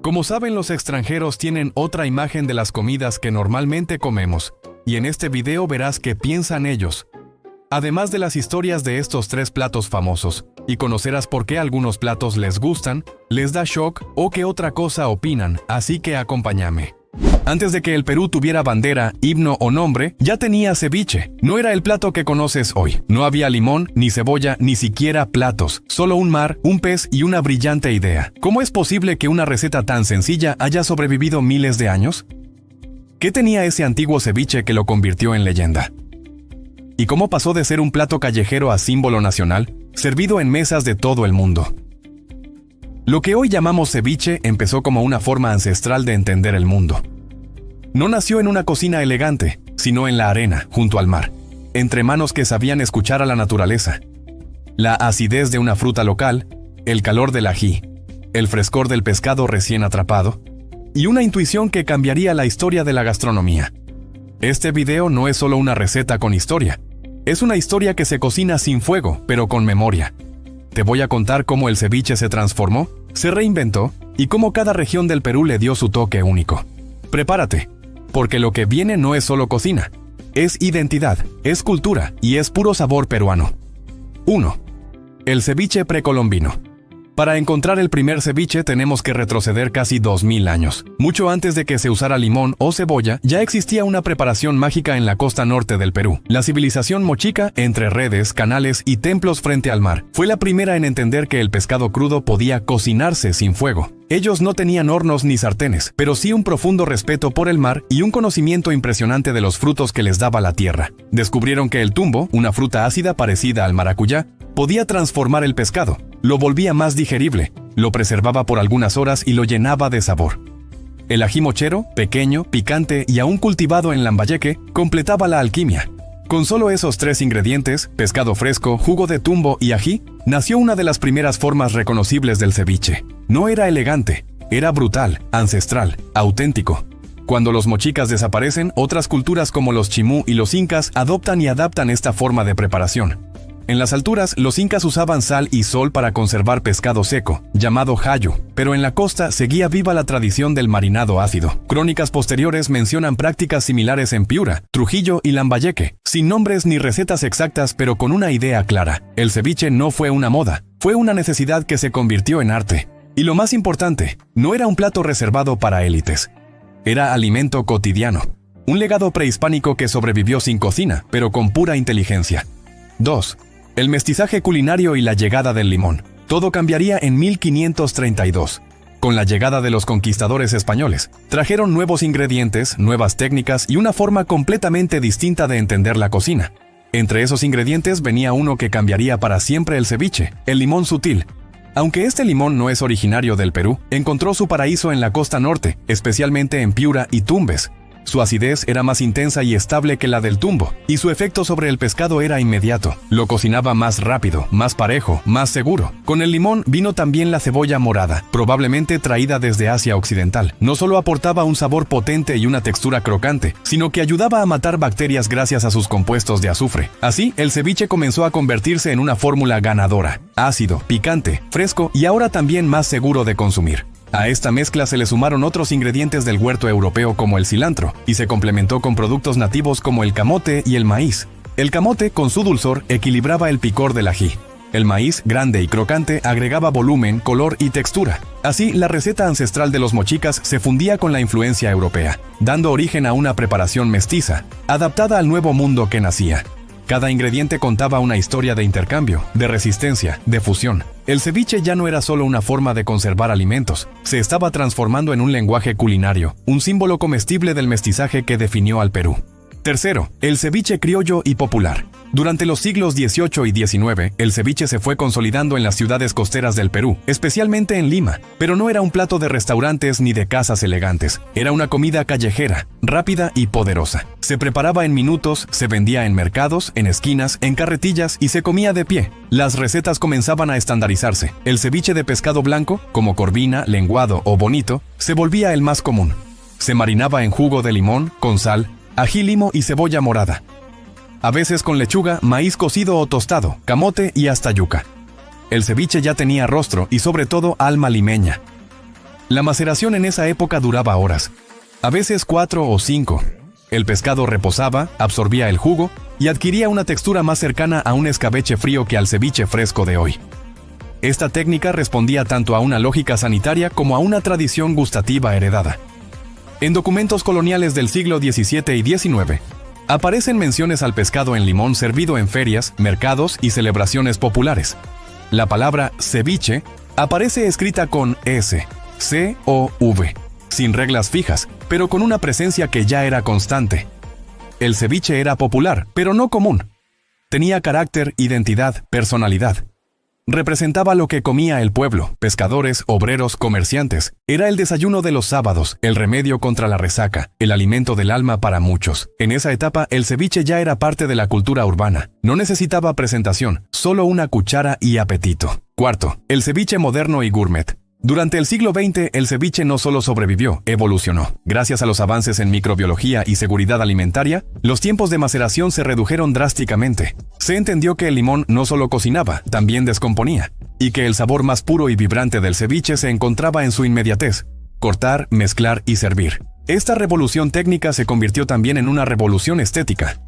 Como saben, los extranjeros tienen otra imagen de las comidas que normalmente comemos, y en este video verás qué piensan ellos. Además de las historias de estos tres platos famosos, y conocerás por qué algunos platos les gustan, les da shock o qué otra cosa opinan, así que acompáñame. Antes de que el Perú tuviera bandera, himno o nombre, ya tenía ceviche. No era el plato que conoces hoy. No había limón, ni cebolla, ni siquiera platos. Solo un mar, un pez y una brillante idea. ¿Cómo es posible que una receta tan sencilla haya sobrevivido miles de años? ¿Qué tenía ese antiguo ceviche que lo convirtió en leyenda? ¿Y cómo pasó de ser un plato callejero a símbolo nacional, servido en mesas de todo el mundo? Lo que hoy llamamos ceviche empezó como una forma ancestral de entender el mundo. No nació en una cocina elegante, sino en la arena, junto al mar, entre manos que sabían escuchar a la naturaleza. La acidez de una fruta local, el calor del ají, el frescor del pescado recién atrapado, y una intuición que cambiaría la historia de la gastronomía. Este video no es solo una receta con historia, es una historia que se cocina sin fuego, pero con memoria. Te voy a contar cómo el ceviche se transformó, se reinventó, y cómo cada región del Perú le dio su toque único. Prepárate, porque lo que viene no es solo cocina, es identidad, es cultura y es puro sabor peruano. 1. El ceviche precolombino. Para encontrar el primer ceviche tenemos que retroceder casi 2000 años. Mucho antes de que se usara limón o cebolla, ya existía una preparación mágica en la costa norte del Perú. La civilización mochica, entre redes, canales y templos frente al mar, fue la primera en entender que el pescado crudo podía cocinarse sin fuego. Ellos no tenían hornos ni sartenes, pero sí un profundo respeto por el mar y un conocimiento impresionante de los frutos que les daba la tierra. Descubrieron que el tumbo, una fruta ácida parecida al maracuyá, podía transformar el pescado, lo volvía más digerible, lo preservaba por algunas horas y lo llenaba de sabor. El ají mochero, pequeño, picante y aún cultivado en Lambayeque, completaba la alquimia. Con solo esos tres ingredientes, pescado fresco, jugo de tumbo y ají, nació una de las primeras formas reconocibles del ceviche. No era elegante, era brutal, ancestral, auténtico. Cuando los mochicas desaparecen, otras culturas como los chimú y los incas adoptan y adaptan esta forma de preparación. En las alturas, los incas usaban sal y sol para conservar pescado seco, llamado jayu, pero en la costa seguía viva la tradición del marinado ácido. Crónicas posteriores mencionan prácticas similares en Piura, Trujillo y Lambayeque, sin nombres ni recetas exactas pero con una idea clara. El ceviche no fue una moda, fue una necesidad que se convirtió en arte. Y lo más importante, no era un plato reservado para élites. Era alimento cotidiano, un legado prehispánico que sobrevivió sin cocina, pero con pura inteligencia. 2. El mestizaje culinario y la llegada del limón. Todo cambiaría en 1532. Con la llegada de los conquistadores españoles, trajeron nuevos ingredientes, nuevas técnicas y una forma completamente distinta de entender la cocina. Entre esos ingredientes venía uno que cambiaría para siempre el ceviche, el limón sutil. Aunque este limón no es originario del Perú, encontró su paraíso en la costa norte, especialmente en Piura y Tumbes. Su acidez era más intensa y estable que la del tumbo, y su efecto sobre el pescado era inmediato. Lo cocinaba más rápido, más parejo, más seguro. Con el limón vino también la cebolla morada, probablemente traída desde Asia Occidental. No solo aportaba un sabor potente y una textura crocante, sino que ayudaba a matar bacterias gracias a sus compuestos de azufre. Así, el ceviche comenzó a convertirse en una fórmula ganadora, ácido, picante, fresco y ahora también más seguro de consumir. A esta mezcla se le sumaron otros ingredientes del huerto europeo como el cilantro, y se complementó con productos nativos como el camote y el maíz. El camote, con su dulzor, equilibraba el picor del ají. El maíz, grande y crocante, agregaba volumen, color y textura. Así, la receta ancestral de los mochicas se fundía con la influencia europea, dando origen a una preparación mestiza, adaptada al nuevo mundo que nacía. Cada ingrediente contaba una historia de intercambio, de resistencia, de fusión. El ceviche ya no era solo una forma de conservar alimentos, se estaba transformando en un lenguaje culinario, un símbolo comestible del mestizaje que definió al Perú. Tercero, el ceviche criollo y popular. Durante los siglos XVIII y XIX, el ceviche se fue consolidando en las ciudades costeras del Perú, especialmente en Lima, pero no era un plato de restaurantes ni de casas elegantes. Era una comida callejera, rápida y poderosa. Se preparaba en minutos, se vendía en mercados, en esquinas, en carretillas y se comía de pie. Las recetas comenzaban a estandarizarse. El ceviche de pescado blanco, como corvina, lenguado o bonito, se volvía el más común. Se marinaba en jugo de limón, con sal, ají limo y cebolla morada. A veces con lechuga, maíz cocido o tostado, camote y hasta yuca. El ceviche ya tenía rostro y sobre todo alma limeña. La maceración en esa época duraba horas, a veces 4 o 5. El pescado reposaba, absorbía el jugo y adquiría una textura más cercana a un escabeche frío que al ceviche fresco de hoy. Esta técnica respondía tanto a una lógica sanitaria como a una tradición gustativa heredada. En documentos coloniales del siglo XVII y XIX, aparecen menciones al pescado en limón servido en ferias, mercados y celebraciones populares. La palabra ceviche aparece escrita con S, C o V, sin reglas fijas, pero con una presencia que ya era constante. El ceviche era popular, pero no común. Tenía carácter, identidad, personalidad. Representaba lo que comía el pueblo, pescadores, obreros, comerciantes. Era el desayuno de los sábados, el remedio contra la resaca, el alimento del alma para muchos. En esa etapa, el ceviche ya era parte de la cultura urbana. No necesitaba presentación, solo una cuchara y apetito. Cuarto, el ceviche moderno y gourmet. Durante el siglo XX, el ceviche no solo sobrevivió, evolucionó. Gracias a los avances en microbiología y seguridad alimentaria, los tiempos de maceración se redujeron drásticamente. Se entendió que el limón no solo cocinaba, también descomponía, y que el sabor más puro y vibrante del ceviche se encontraba en su inmediatez: cortar, mezclar y servir. Esta revolución técnica se convirtió también en una revolución estética.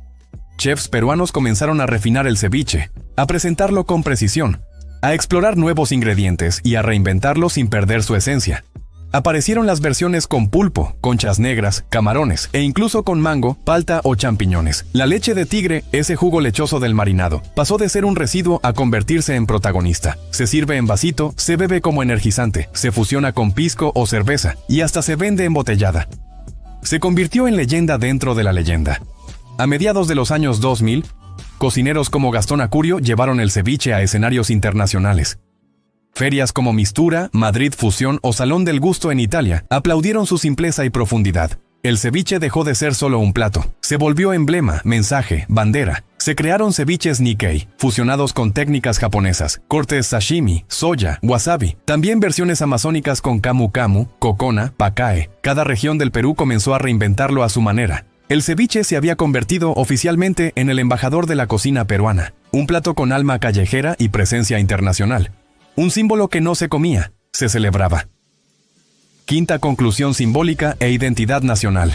Chefs peruanos comenzaron a refinar el ceviche, a presentarlo con precisión, a explorar nuevos ingredientes y a reinventarlo sin perder su esencia. Aparecieron las versiones con pulpo, conchas negras, camarones e incluso con mango, palta o champiñones. La leche de tigre, ese jugo lechoso del marinado, pasó de ser un residuo a convertirse en protagonista. Se sirve en vasito, se bebe como energizante, se fusiona con pisco o cerveza y hasta se vende embotellada. Se convirtió en leyenda dentro de la leyenda. A mediados de los años 2000, cocineros como Gastón Acurio llevaron el ceviche a escenarios internacionales. Ferias como Mistura, Madrid Fusión o Salón del Gusto en Italia aplaudieron su simpleza y profundidad. El ceviche dejó de ser solo un plato. Se volvió emblema, mensaje, bandera. Se crearon ceviches Nikkei, fusionados con técnicas japonesas, cortes sashimi, soya, wasabi. También versiones amazónicas con camu camu, cocona, pacae. Cada región del Perú comenzó a reinventarlo a su manera. El ceviche se había convertido oficialmente en el embajador de la cocina peruana, un plato con alma callejera y presencia internacional. Un símbolo que no se comía, se celebraba. Quinta conclusión simbólica e identidad nacional.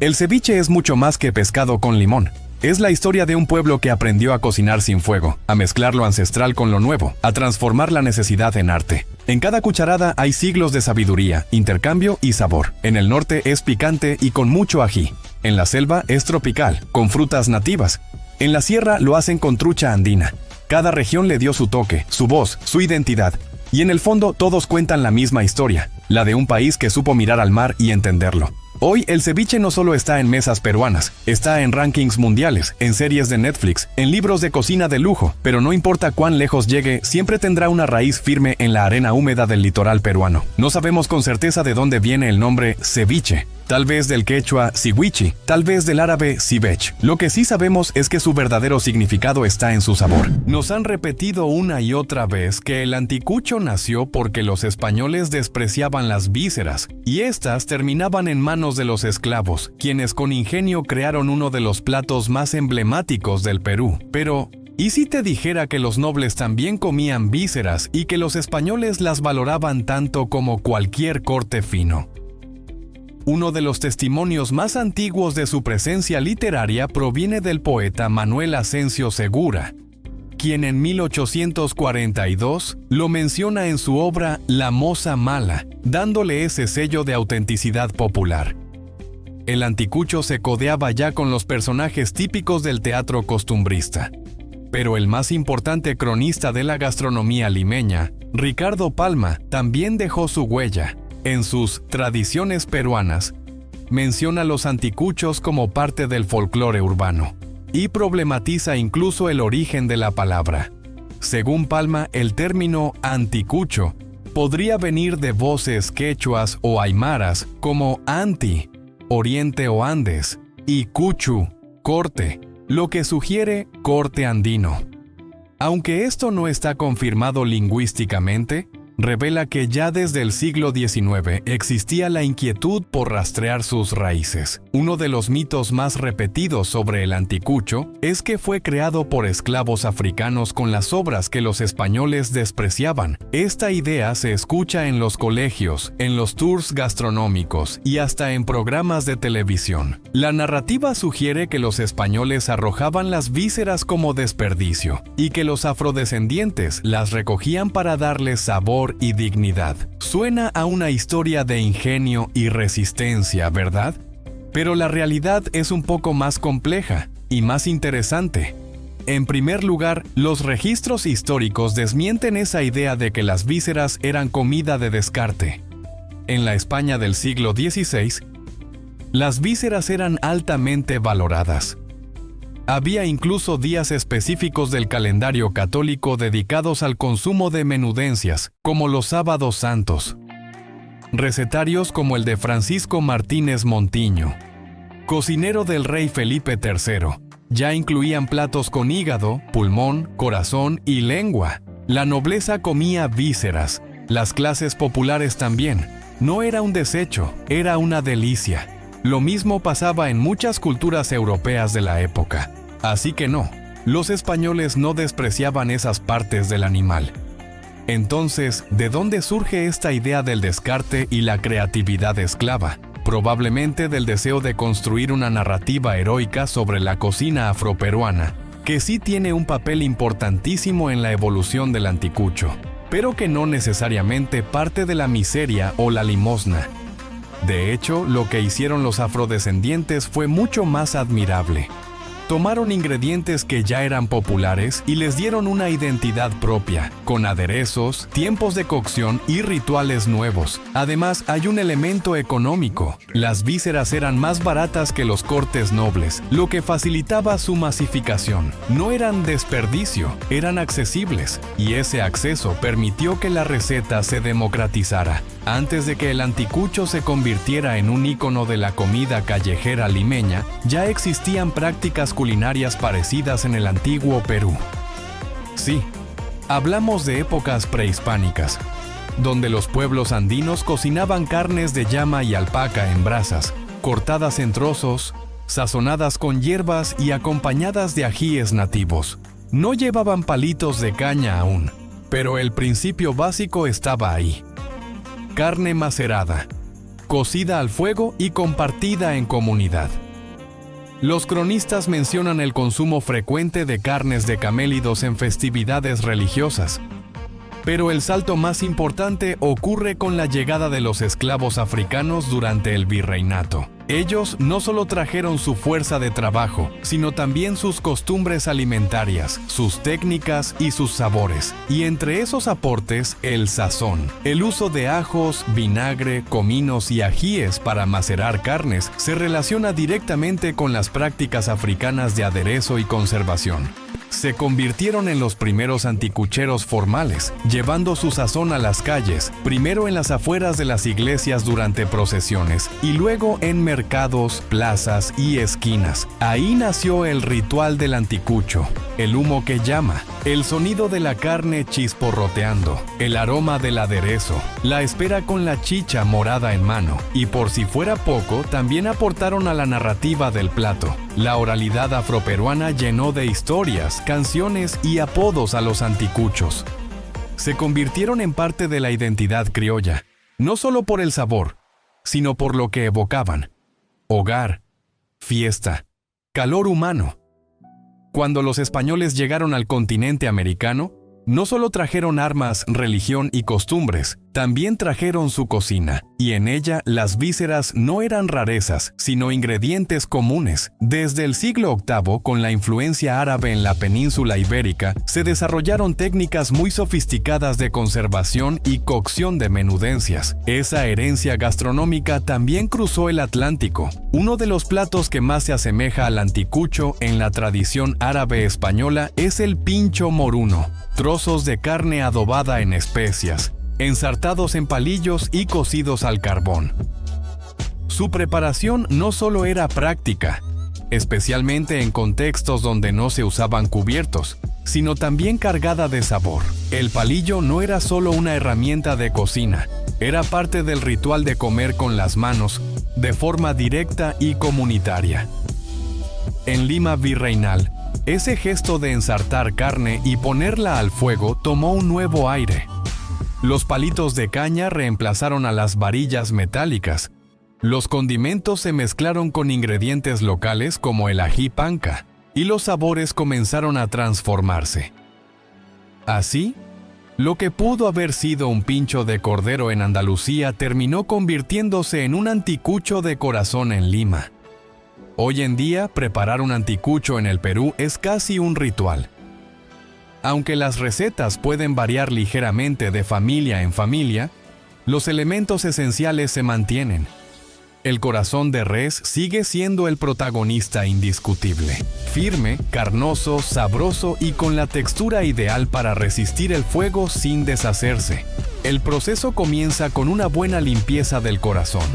El ceviche es mucho más que pescado con limón. Es la historia de un pueblo que aprendió a cocinar sin fuego, a mezclar lo ancestral con lo nuevo, a transformar la necesidad en arte. En cada cucharada hay siglos de sabiduría, intercambio y sabor. En el norte es picante y con mucho ají. En la selva es tropical, con frutas nativas. En la sierra lo hacen con trucha andina. Cada región le dio su toque, su voz, su identidad. Y en el fondo todos cuentan la misma historia, la de un país que supo mirar al mar y entenderlo. Hoy el ceviche no solo está en mesas peruanas, está en rankings mundiales, en series de Netflix, en libros de cocina de lujo, pero no importa cuán lejos llegue, siempre tendrá una raíz firme en la arena húmeda del litoral peruano. No sabemos con certeza de dónde viene el nombre ceviche. Tal vez del quechua siwichi, tal vez del árabe cibech. Lo que sí sabemos es que su verdadero significado está en su sabor. Nos han repetido una y otra vez que el anticucho nació porque los españoles despreciaban las vísceras, y éstas terminaban en manos de los esclavos, quienes con ingenio crearon uno de los platos más emblemáticos del Perú. Pero, ¿y si te dijera que los nobles también comían vísceras y que los españoles las valoraban tanto como cualquier corte fino? Uno de los testimonios más antiguos de su presencia literaria proviene del poeta Manuel Asencio Segura, quien en 1842 lo menciona en su obra La Moza Mala, dándole ese sello de autenticidad popular. El anticucho se codeaba ya con los personajes típicos del teatro costumbrista. Pero el más importante cronista de la gastronomía limeña, Ricardo Palma, también dejó su huella. En sus Tradiciones peruanas, menciona los anticuchos como parte del folclore urbano y problematiza incluso el origen de la palabra. Según Palma, el término anticucho podría venir de voces quechuas o aymaras como anti, oriente o Andes, y cuchu, corte, lo que sugiere corte andino. Aunque esto no está confirmado lingüísticamente, revela que ya desde el siglo XIX existía la inquietud por rastrear sus raíces. Uno de los mitos más repetidos sobre el anticucho es que fue creado por esclavos africanos con las obras que los españoles despreciaban. Esta idea se escucha en los colegios, en los tours gastronómicos y hasta en programas de televisión. La narrativa sugiere que los españoles arrojaban las vísceras como desperdicio y que los afrodescendientes las recogían para darles sabor y dignidad. Suena a una historia de ingenio y resistencia, ¿verdad? Pero la realidad es un poco más compleja y más interesante. En primer lugar, los registros históricos desmienten esa idea de que las vísceras eran comida de descarte. En la España del siglo XVI, las vísceras eran altamente valoradas. Había incluso días específicos del calendario católico dedicados al consumo de menudencias, como los sábados santos. Recetarios como el de Francisco Martínez Montiño, cocinero del rey Felipe III, ya incluían platos con hígado, pulmón, corazón y lengua. La nobleza comía vísceras, las clases populares también. No era un desecho, era una delicia. Lo mismo pasaba en muchas culturas europeas de la época. Así que no, los españoles no despreciaban esas partes del animal. Entonces, ¿de dónde surge esta idea del descarte y la creatividad esclava? Probablemente del deseo de construir una narrativa heroica sobre la cocina afroperuana, que sí tiene un papel importantísimo en la evolución del anticucho, pero que no necesariamente parte de la miseria o la limosna. De hecho, lo que hicieron los afrodescendientes fue mucho más admirable. Tomaron ingredientes que ya eran populares y les dieron una identidad propia, con aderezos, tiempos de cocción y rituales nuevos. Además, hay un elemento económico. Las vísceras eran más baratas que los cortes nobles, lo que facilitaba su masificación. No eran desperdicio, eran accesibles, y ese acceso permitió que la receta se democratizara. Antes de que el anticucho se convirtiera en un ícono de la comida callejera limeña, ya existían prácticas culinarias parecidas en el antiguo Perú. Sí, hablamos de épocas prehispánicas, donde los pueblos andinos cocinaban carnes de llama y alpaca en brasas, cortadas en trozos, sazonadas con hierbas y acompañadas de ajíes nativos. No llevaban palitos de caña aún, pero el principio básico estaba ahí. Carne macerada, cocida al fuego y compartida en comunidad. Los cronistas mencionan el consumo frecuente de carnes de camélidos en festividades religiosas. Pero el salto más importante ocurre con la llegada de los esclavos africanos durante el virreinato. Ellos no solo trajeron su fuerza de trabajo, sino también sus costumbres alimentarias, sus técnicas y sus sabores. Y entre esos aportes, el sazón. El uso de ajos, vinagre, cominos y ajíes para macerar carnes se relaciona directamente con las prácticas africanas de aderezo y conservación. Se convirtieron en los primeros anticucheros formales, llevando su sazón a las calles, primero en las afueras de las iglesias durante procesiones y luego en mercados, plazas y esquinas. Ahí nació el ritual del anticucho, el humo que llama, el sonido de la carne chisporroteando, el aroma del aderezo, la espera con la chicha morada en mano, y por si fuera poco, también aportaron a la narrativa del plato. La oralidad afroperuana llenó de historias, canciones y apodos a los anticuchos. Se convirtieron en parte de la identidad criolla, no solo por el sabor, sino por lo que evocaban: hogar, fiesta, calor humano. Cuando los españoles llegaron al continente americano, no solo trajeron armas, religión y costumbres, también trajeron su cocina, y en ella las vísceras no eran rarezas, sino ingredientes comunes. Desde el siglo VIII, con la influencia árabe en la península ibérica, se desarrollaron técnicas muy sofisticadas de conservación y cocción de menudencias. Esa herencia gastronómica también cruzó el Atlántico. Uno de los platos que más se asemeja al anticucho en la tradición árabe española es el pincho moruno, trozos de carne adobada en especias, ensartados en palillos y cocidos al carbón. Su preparación no solo era práctica, especialmente en contextos donde no se usaban cubiertos, sino también cargada de sabor. El palillo no era solo una herramienta de cocina, era parte del ritual de comer con las manos, de forma directa y comunitaria. En Lima virreinal, ese gesto de ensartar carne y ponerla al fuego tomó un nuevo aire. Los palitos de caña reemplazaron a las varillas metálicas. Los condimentos se mezclaron con ingredientes locales como el ají panca, y los sabores comenzaron a transformarse. Así, lo que pudo haber sido un pincho de cordero en Andalucía terminó convirtiéndose en un anticucho de corazón en Lima. Hoy en día, preparar un anticucho en el Perú es casi un ritual. Aunque las recetas pueden variar ligeramente de familia en familia, los elementos esenciales se mantienen. El corazón de res sigue siendo el protagonista indiscutible. Firme, carnoso, sabroso y con la textura ideal para resistir el fuego sin deshacerse. El proceso comienza con una buena limpieza del corazón.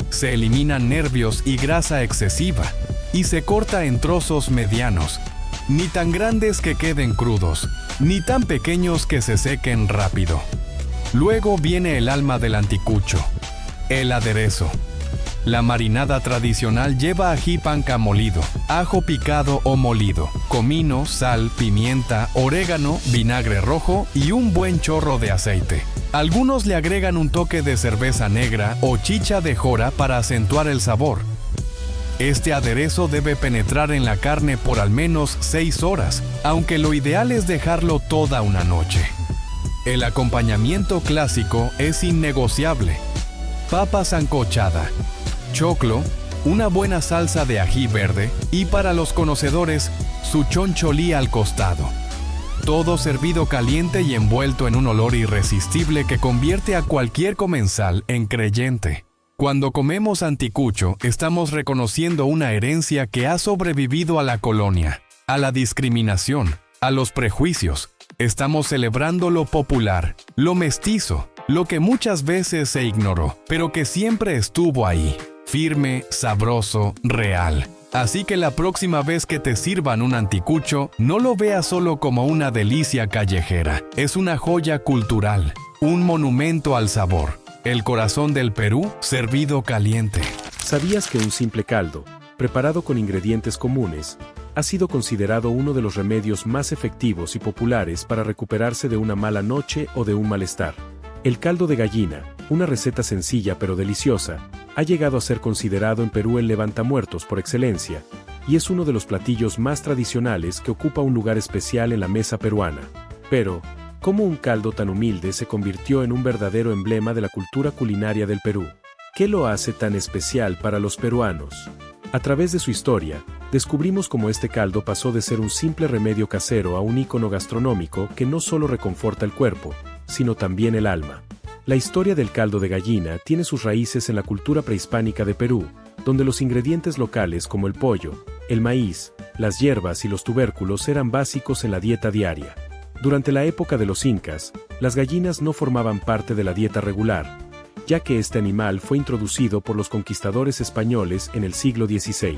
Se eliminan nervios y grasa excesiva, y se corta en trozos medianos, ni tan grandes que queden crudos, ni tan pequeños que se sequen rápido. Luego viene el alma del anticucho, el aderezo. La marinada tradicional lleva ají panca molido, ajo picado o molido, comino, sal, pimienta, orégano, vinagre rojo y un buen chorro de aceite. Algunos le agregan un toque de cerveza negra o chicha de jora para acentuar el sabor. Este aderezo debe penetrar en la carne por al menos 6 horas, aunque lo ideal es dejarlo toda una noche. El acompañamiento clásico es innegociable. Papa sancochada, choclo, una buena salsa de ají verde y, para los conocedores, su choncholí al costado. Todo servido caliente y envuelto en un olor irresistible que convierte a cualquier comensal en creyente. Cuando comemos anticucho, estamos reconociendo una herencia que ha sobrevivido a la colonia, a la discriminación, a los prejuicios. Estamos celebrando lo popular, lo mestizo, lo que muchas veces se ignoró, pero que siempre estuvo ahí. Firme, sabroso, real. Así que la próxima vez que te sirvan un anticucho, no lo veas solo como una delicia callejera. Es una joya cultural, un monumento al sabor. El corazón del Perú servido caliente. ¿Sabías que un simple caldo, preparado con ingredientes comunes, ha sido considerado uno de los remedios más efectivos y populares para recuperarse de una mala noche o de un malestar? El caldo de gallina, una receta sencilla pero deliciosa, ha llegado a ser considerado en Perú el levantamuertos por excelencia, y es uno de los platillos más tradicionales que ocupa un lugar especial en la mesa peruana. Pero, ¿cómo un caldo tan humilde se convirtió en un verdadero emblema de la cultura culinaria del Perú? ¿Qué lo hace tan especial para los peruanos? A través de su historia, descubrimos cómo este caldo pasó de ser un simple remedio casero a un ícono gastronómico que no solo reconforta el cuerpo, sino también el alma. La historia del caldo de gallina tiene sus raíces en la cultura prehispánica de Perú, donde los ingredientes locales como el pollo, el maíz, las hierbas y los tubérculos eran básicos en la dieta diaria. Durante la época de los incas, las gallinas no formaban parte de la dieta regular, ya que este animal fue introducido por los conquistadores españoles en el siglo XVI.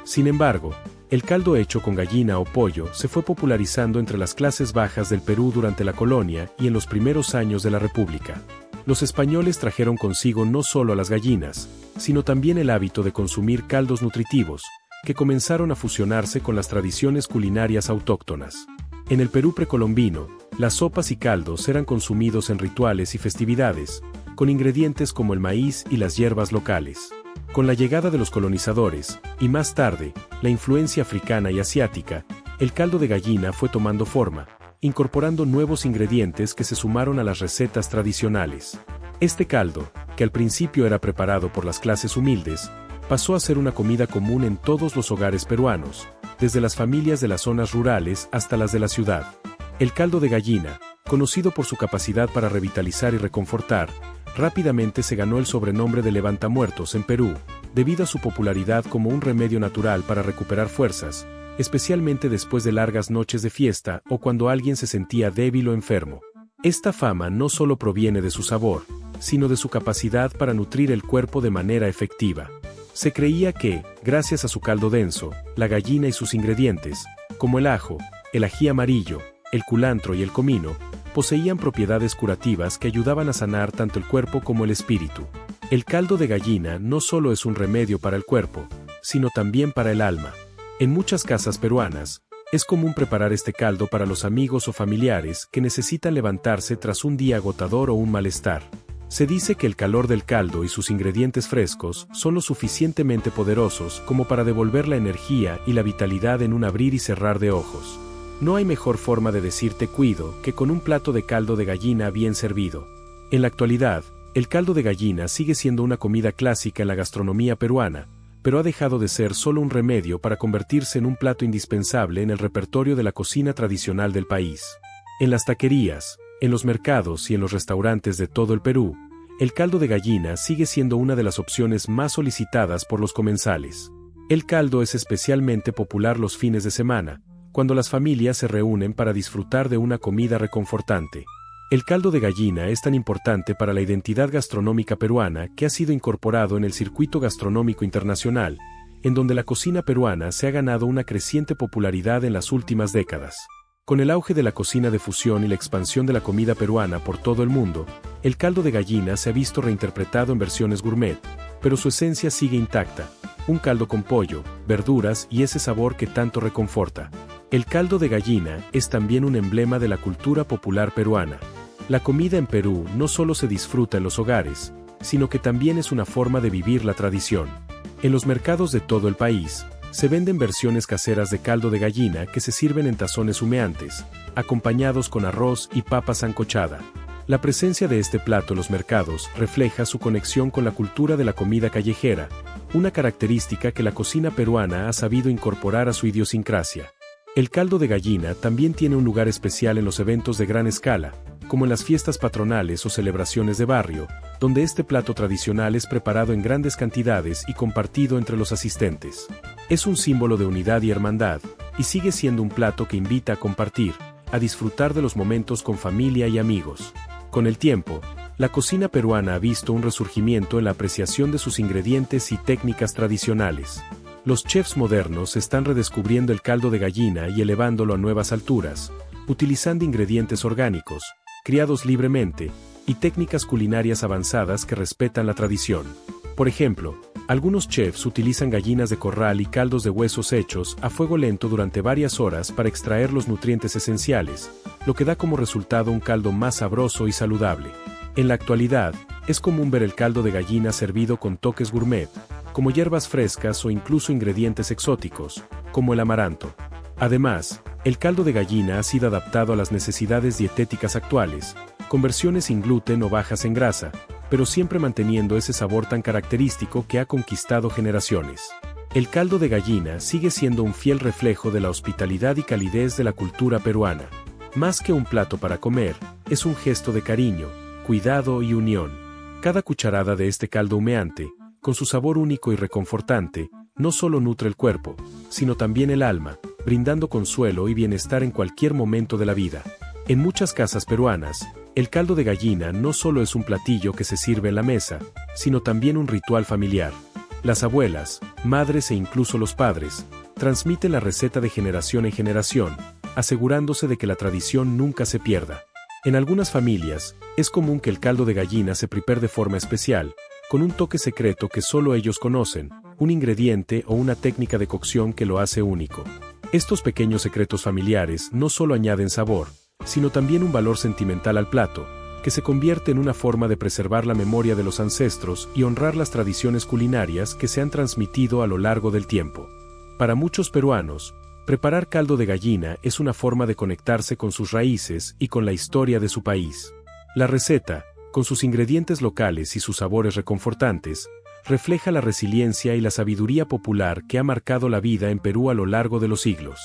Sin embargo, el caldo hecho con gallina o pollo se fue popularizando entre las clases bajas del Perú durante la colonia y en los primeros años de la República. Los españoles trajeron consigo no solo a las gallinas, sino también el hábito de consumir caldos nutritivos, que comenzaron a fusionarse con las tradiciones culinarias autóctonas. En el Perú precolombino, las sopas y caldos eran consumidos en rituales y festividades, con ingredientes como el maíz y las hierbas locales. Con la llegada de los colonizadores, y más tarde, la influencia africana y asiática, el caldo de gallina fue tomando forma, incorporando nuevos ingredientes que se sumaron a las recetas tradicionales. Este caldo, que al principio era preparado por las clases humildes, pasó a ser una comida común en todos los hogares peruanos, desde las familias de las zonas rurales hasta las de la ciudad. El caldo de gallina, conocido por su capacidad para revitalizar y reconfortar, rápidamente se ganó el sobrenombre de levantamuertos en Perú, debido a su popularidad como un remedio natural para recuperar fuerzas, especialmente después de largas noches de fiesta o cuando alguien se sentía débil o enfermo. Esta fama no solo proviene de su sabor, sino de su capacidad para nutrir el cuerpo de manera efectiva. Se creía que, gracias a su caldo denso, la gallina y sus ingredientes, como el ajo, el ají amarillo, el culantro y el comino, poseían propiedades curativas que ayudaban a sanar tanto el cuerpo como el espíritu. El caldo de gallina no solo es un remedio para el cuerpo, sino también para el alma. En muchas casas peruanas, es común preparar este caldo para los amigos o familiares que necesitan levantarse tras un día agotador o un malestar. Se dice que el calor del caldo y sus ingredientes frescos son lo suficientemente poderosos como para devolver la energía y la vitalidad en un abrir y cerrar de ojos. No hay mejor forma de decir te cuido que con un plato de caldo de gallina bien servido. En la actualidad, el caldo de gallina sigue siendo una comida clásica en la gastronomía peruana, pero ha dejado de ser solo un remedio para convertirse en un plato indispensable en el repertorio de la cocina tradicional del país. En las taquerías, en los mercados y en los restaurantes de todo el Perú, el caldo de gallina sigue siendo una de las opciones más solicitadas por los comensales. El caldo es especialmente popular los fines de semana, cuando las familias se reúnen para disfrutar de una comida reconfortante. El caldo de gallina es tan importante para la identidad gastronómica peruana que ha sido incorporado en el circuito gastronómico internacional, en donde la cocina peruana se ha ganado una creciente popularidad en las últimas décadas. Con el auge de la cocina de fusión y la expansión de la comida peruana por todo el mundo, el caldo de gallina se ha visto reinterpretado en versiones gourmet, pero su esencia sigue intacta: un caldo con pollo, verduras y ese sabor que tanto reconforta. El caldo de gallina es también un emblema de la cultura popular peruana. La comida en Perú no solo se disfruta en los hogares, sino que también es una forma de vivir la tradición. En los mercados de todo el país, se venden versiones caseras de caldo de gallina que se sirven en tazones humeantes, acompañados con arroz y papa sancochada. La presencia de este plato en los mercados refleja su conexión con la cultura de la comida callejera, una característica que la cocina peruana ha sabido incorporar a su idiosincrasia. El caldo de gallina también tiene un lugar especial en los eventos de gran escala, como en las fiestas patronales o celebraciones de barrio, donde este plato tradicional es preparado en grandes cantidades y compartido entre los asistentes. Es un símbolo de unidad y hermandad, y sigue siendo un plato que invita a compartir, a disfrutar de los momentos con familia y amigos. Con el tiempo, la cocina peruana ha visto un resurgimiento en la apreciación de sus ingredientes y técnicas tradicionales. Los chefs modernos están redescubriendo el caldo de gallina y elevándolo a nuevas alturas, utilizando ingredientes orgánicos, criados libremente, y técnicas culinarias avanzadas que respetan la tradición. Por ejemplo, algunos chefs utilizan gallinas de corral y caldos de huesos hechos a fuego lento durante varias horas para extraer los nutrientes esenciales, lo que da como resultado un caldo más sabroso y saludable. En la actualidad, es común ver el caldo de gallina servido con toques gourmet, como hierbas frescas o incluso ingredientes exóticos, como el amaranto. Además, el caldo de gallina ha sido adaptado a las necesidades dietéticas actuales, con versiones sin gluten o bajas en grasa, pero siempre manteniendo ese sabor tan característico que ha conquistado generaciones. El caldo de gallina sigue siendo un fiel reflejo de la hospitalidad y calidez de la cultura peruana. Más que un plato para comer, es un gesto de cariño, cuidado y unión. Cada cucharada de este caldo humeante, con su sabor único y reconfortante, no solo nutre el cuerpo, sino también el alma, brindando consuelo y bienestar en cualquier momento de la vida. En muchas casas peruanas, el caldo de gallina no solo es un platillo que se sirve en la mesa, sino también un ritual familiar. Las abuelas, madres e incluso los padres, transmiten la receta de generación en generación, asegurándose de que la tradición nunca se pierda. En algunas familias, es común que el caldo de gallina se prepare de forma especial, con un toque secreto que solo ellos conocen, un ingrediente o una técnica de cocción que lo hace único. Estos pequeños secretos familiares no solo añaden sabor, sino también un valor sentimental al plato, que se convierte en una forma de preservar la memoria de los ancestros y honrar las tradiciones culinarias que se han transmitido a lo largo del tiempo. Para muchos peruanos, preparar caldo de gallina es una forma de conectarse con sus raíces y con la historia de su país. La receta, con sus ingredientes locales y sus sabores reconfortantes, refleja la resiliencia y la sabiduría popular que ha marcado la vida en Perú a lo largo de los siglos.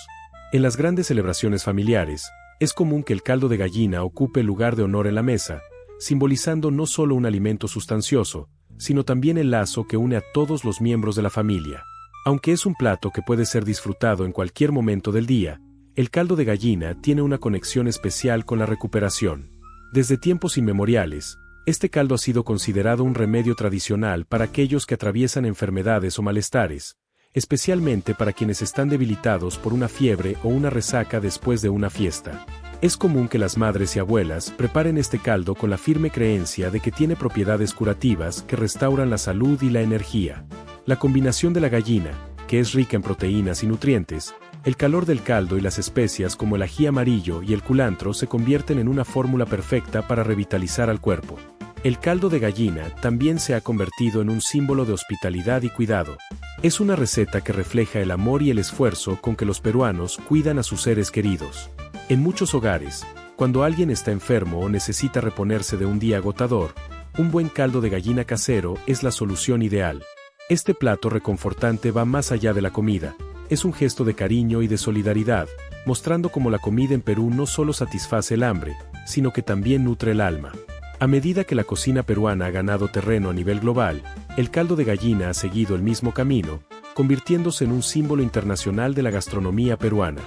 En las grandes celebraciones familiares, es común que el caldo de gallina ocupe el lugar de honor en la mesa, simbolizando no solo un alimento sustancioso, sino también el lazo que une a todos los miembros de la familia. Aunque es un plato que puede ser disfrutado en cualquier momento del día, el caldo de gallina tiene una conexión especial con la recuperación. Desde tiempos inmemoriales, este caldo ha sido considerado un remedio tradicional para aquellos que atraviesan enfermedades o malestares, especialmente para quienes están debilitados por una fiebre o una resaca después de una fiesta. Es común que las madres y abuelas preparen este caldo con la firme creencia de que tiene propiedades curativas que restauran la salud y la energía. La combinación de la gallina, que es rica en proteínas y nutrientes, el calor del caldo y las especias como el ají amarillo y el culantro se convierten en una fórmula perfecta para revitalizar al cuerpo. El caldo de gallina también se ha convertido en un símbolo de hospitalidad y cuidado. Es una receta que refleja el amor y el esfuerzo con que los peruanos cuidan a sus seres queridos. En muchos hogares, cuando alguien está enfermo o necesita reponerse de un día agotador, un buen caldo de gallina casero es la solución ideal. Este plato reconfortante va más allá de la comida. Es un gesto de cariño y de solidaridad, mostrando cómo la comida en Perú no solo satisface el hambre, sino que también nutre el alma. A medida que la cocina peruana ha ganado terreno a nivel global, el caldo de gallina ha seguido el mismo camino, convirtiéndose en un símbolo internacional de la gastronomía peruana.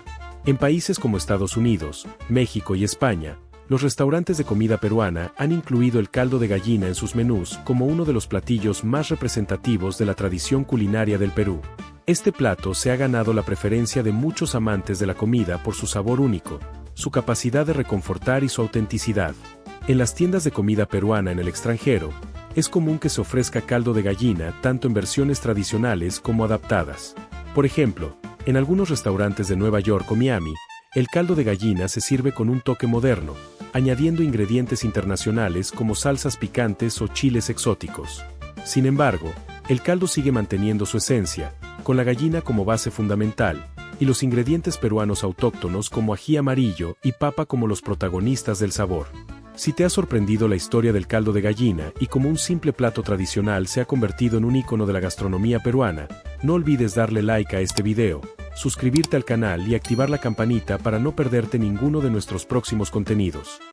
En países como Estados Unidos, México y España, los restaurantes de comida peruana han incluido el caldo de gallina en sus menús como uno de los platillos más representativos de la tradición culinaria del Perú. Este plato se ha ganado la preferencia de muchos amantes de la comida por su sabor único, su capacidad de reconfortar y su autenticidad. En las tiendas de comida peruana en el extranjero, es común que se ofrezca caldo de gallina tanto en versiones tradicionales como adaptadas. Por ejemplo, en algunos restaurantes de Nueva York o Miami, el caldo de gallina se sirve con un toque moderno, añadiendo ingredientes internacionales como salsas picantes o chiles exóticos. Sin embargo, el caldo sigue manteniendo su esencia, con la gallina como base fundamental, y los ingredientes peruanos autóctonos como ají amarillo y papa como los protagonistas del sabor. Si te ha sorprendido la historia del caldo de gallina y como un simple plato tradicional se ha convertido en un ícono de la gastronomía peruana, no olvides darle like a este video, suscribirte al canal y activar la campanita para no perderte ninguno de nuestros próximos contenidos.